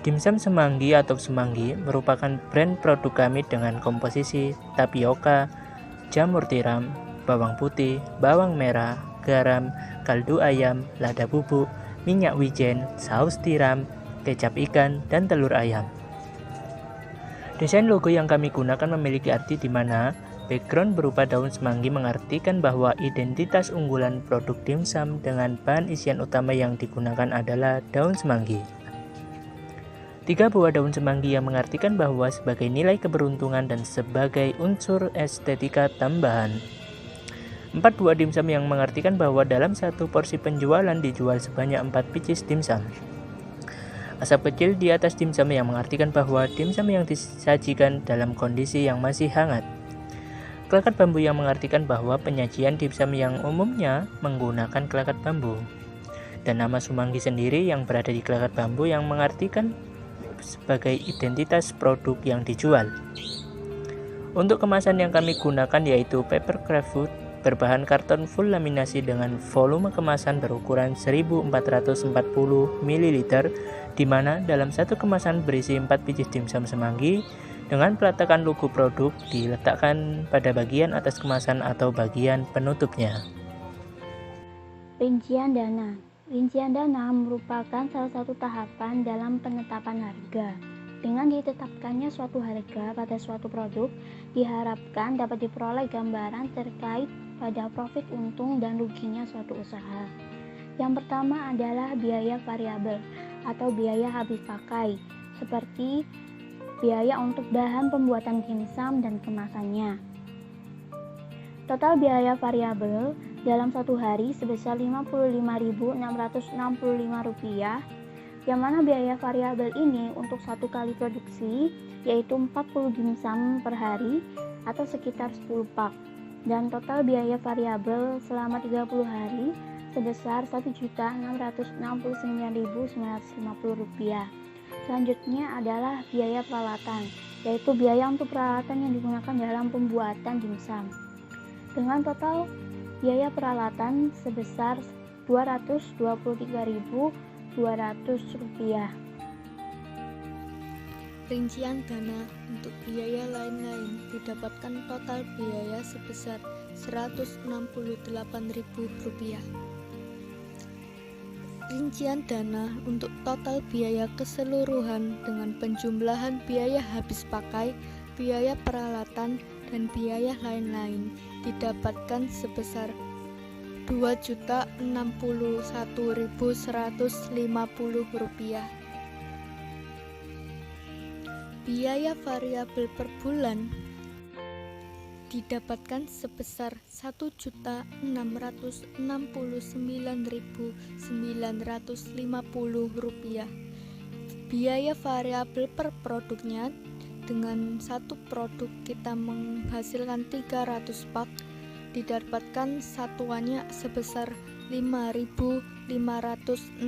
Dimsum Semanggi atau Semanggi merupakan brand produk kami dengan komposisi tapioka, jamur tiram, bawang putih, bawang merah, garam, kaldu ayam, lada bubuk, minyak wijen, saus tiram, kecap ikan, dan telur ayam. Desain logo yang kami gunakan memiliki arti di mana background berupa daun semanggi mengartikan bahwa identitas unggulan produk dimsum dengan bahan isian utama yang digunakan adalah daun semanggi. 3 buah daun semanggi yang mengartikan bahwa sebagai nilai keberuntungan dan sebagai unsur estetika tambahan. 4 buah dimsum yang mengartikan bahwa dalam satu porsi penjualan dijual sebanyak 4 pieces dimsum. Asap kecil di atas dimsum yang mengartikan bahwa dimsum yang disajikan dalam kondisi yang masih hangat. Kelakat bambu yang mengartikan bahwa penyajian dimsum yang umumnya menggunakan kelakat bambu. Dan nama Semanggi sendiri yang berada di kelakat bambu yang mengartikan sebagai identitas produk yang dijual. Untuk kemasan yang kami gunakan yaitu paper craft food berbahan karton full laminasi dengan volume kemasan berukuran 1440 ml, di mana dalam satu kemasan berisi 4 biji dimsum semanggi dengan peletakan logo produk diletakkan pada bagian atas kemasan atau bagian penutupnya. Rincian dana. Rincian dana merupakan salah satu tahapan dalam penetapan harga. Dengan ditetapkannya suatu harga pada suatu produk, diharapkan dapat diperoleh gambaran terkait pada profit untung dan ruginya suatu usaha. Yang pertama adalah biaya variabel atau biaya habis pakai, seperti biaya untuk bahan pembuatan dimsum dan kemasannya. Total biaya variabel dalam satu hari sebesar Rp55.665, yang mana biaya variabel ini untuk satu kali produksi yaitu 40 dimsum per hari atau sekitar 10 pak, dan total biaya variabel selama 30 hari sebesar Rp1.669.950. Selanjutnya adalah biaya peralatan, yaitu biaya untuk peralatan yang digunakan dalam pembuatan dimsum. Dengan total biaya peralatan sebesar Rp223.200. Rincian dana untuk biaya lain-lain didapatkan total biaya sebesar Rp168.000. Rincian dana untuk total biaya keseluruhan dengan penjumlahan biaya habis pakai, biaya peralatan, dan biaya lain-lain didapatkan sebesar Rp2.061.150. Biaya variabel per bulan didapatkan sebesar Rp1.669.950. Biaya variabel per produknya, dengan satu produk kita menghasilkan 300 pak, didapatkan satuannya sebesar Rp5.566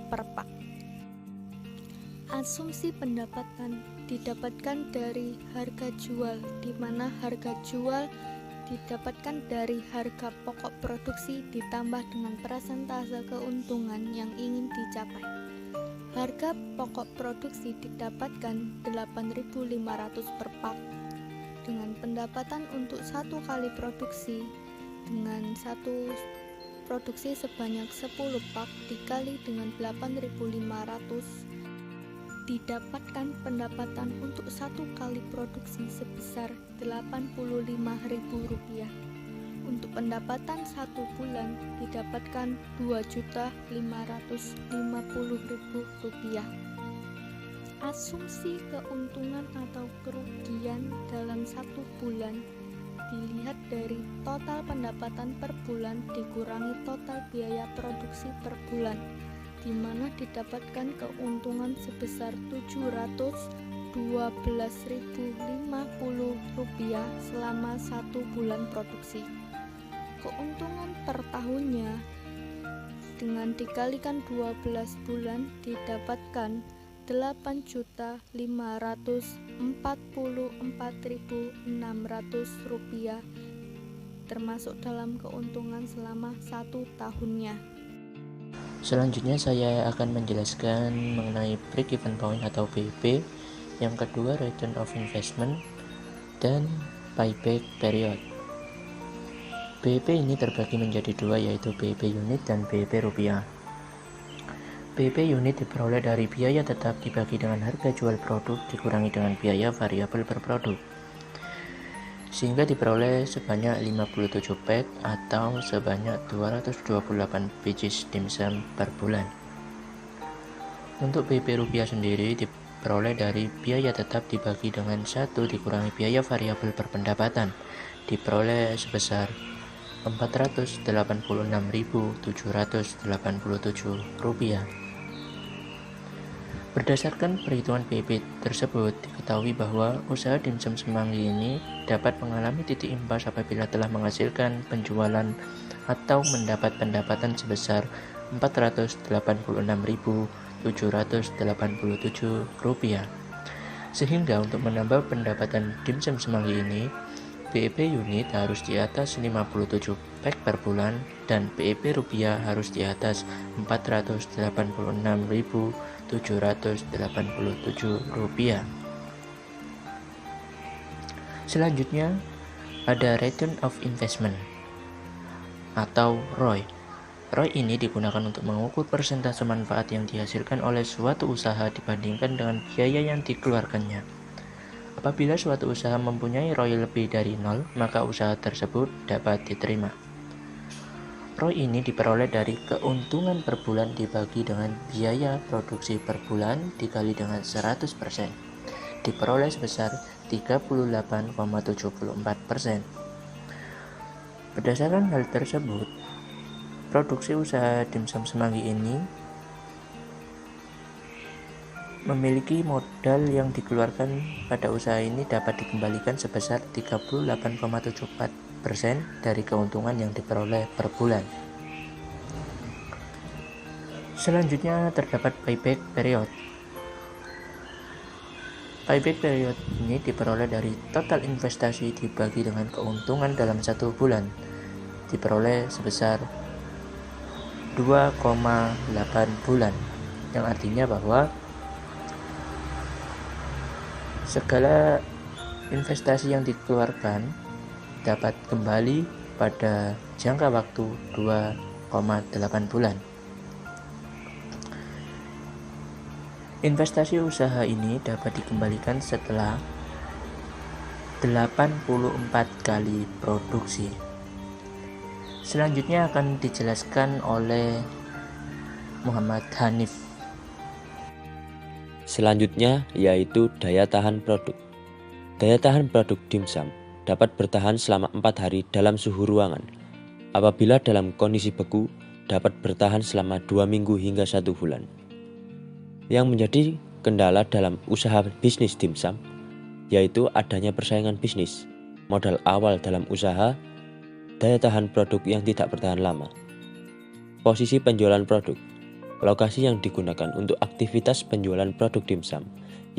per pak. Asumsi pendapatan didapatkan dari harga jual, di mana harga jual didapatkan dari harga pokok produksi ditambah dengan persentase keuntungan yang ingin dicapai. Harga pokok produksi didapatkan Rp8.500 per pak. Dengan pendapatan untuk satu kali produksi, dengan satu produksi sebanyak 10 pak dikali dengan 8.500, didapatkan pendapatan untuk satu kali produksi sebesar Rp85.000. Untuk pendapatan satu bulan didapatkan Rp2.550.000. Asumsi keuntungan atau kerugian dalam satu bulan dilihat dari total pendapatan per bulan dikurangi total biaya produksi per bulan, di mana didapatkan keuntungan sebesar Rp712.050 selama satu bulan produksi. Keuntungan per tahunnya dengan dikalikan 12 bulan didapatkan Rp8.544.600, termasuk dalam keuntungan selama satu tahunnya. Selanjutnya saya akan menjelaskan mengenai break-even point atau BEP, yang kedua return of investment, dan payback period. BEP ini terbagi menjadi dua, yaitu BEP unit dan BEP rupiah. BEP unit diperoleh dari biaya tetap dibagi dengan harga jual produk dikurangi dengan biaya variabel per produk, sehingga diperoleh sebanyak 57 pack atau sebanyak 228 biji dimsum per bulan. Untuk BEP rupiah sendiri diperoleh dari biaya tetap dibagi dengan 1 dikurangi biaya variabel per pendapatan, diperoleh sebesar Rp486.787. Berdasarkan perhitungan BEP tersebut, diketahui bahwa usaha dimsum semanggi ini dapat mengalami titik impas apabila telah menghasilkan penjualan atau mendapat pendapatan sebesar Rp486.787. Sehingga untuk menambah pendapatan dimsum semanggi ini, BEP unit harus di atas 57 pack per bulan dan BEP rupiah harus di atas Rp486.787. Selanjutnya ada return of investment atau ROI. ROI ini digunakan untuk mengukur persentase manfaat yang dihasilkan oleh suatu usaha dibandingkan dengan biaya yang dikeluarkannya. Apabila suatu usaha mempunyai ROI lebih dari 0, maka usaha tersebut dapat diterima. ROI ini diperoleh dari keuntungan per bulan dibagi dengan biaya produksi per bulan dikali dengan 100%, diperoleh sebesar 38,74%. Berdasarkan hal tersebut, produksi usaha dimsum semanggi ini memiliki modal yang dikeluarkan pada usaha ini dapat dikembalikan sebesar 38,74% dari keuntungan yang diperoleh per bulan. Selanjutnya terdapat payback period. Payback period ini diperoleh dari total investasi dibagi dengan keuntungan dalam 1 bulan, diperoleh sebesar 2,8 bulan, yang artinya bahwa segala investasi yang dikeluarkan dapat kembali pada jangka waktu 2,8 bulan. Investasi usaha ini dapat dikembalikan setelah 84 kali produksi. Selanjutnya akan dijelaskan oleh Muhammad Hanif. Selanjutnya yaitu daya tahan produk. Daya tahan produk dimsum dapat bertahan selama 4 hari dalam suhu ruangan. Apabila dalam kondisi beku, dapat bertahan selama 2 minggu hingga 1 bulan. Yang menjadi kendala dalam usaha bisnis dimsum yaitu adanya persaingan bisnis, modal awal dalam usaha, daya tahan produk yang tidak bertahan lama. Posisi penjualan produk. Lokasi yang digunakan untuk aktivitas penjualan produk dimsum,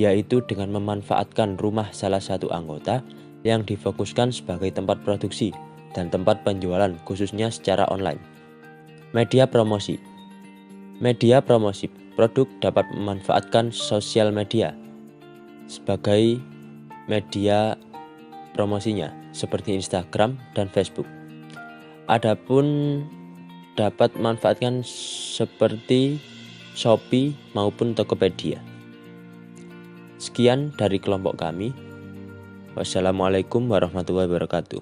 yaitu dengan memanfaatkan rumah salah satu anggota yang difokuskan sebagai tempat produksi dan tempat penjualan khususnya secara online. Media promosi. Media promosi produk dapat memanfaatkan sosial media sebagai media promosinya seperti Instagram dan Facebook. Adapun dapat memanfaatkan seperti Shopee maupun Tokopedia. Sekian dari kelompok kami. Wassalamualaikum warahmatullahi wabarakatuh.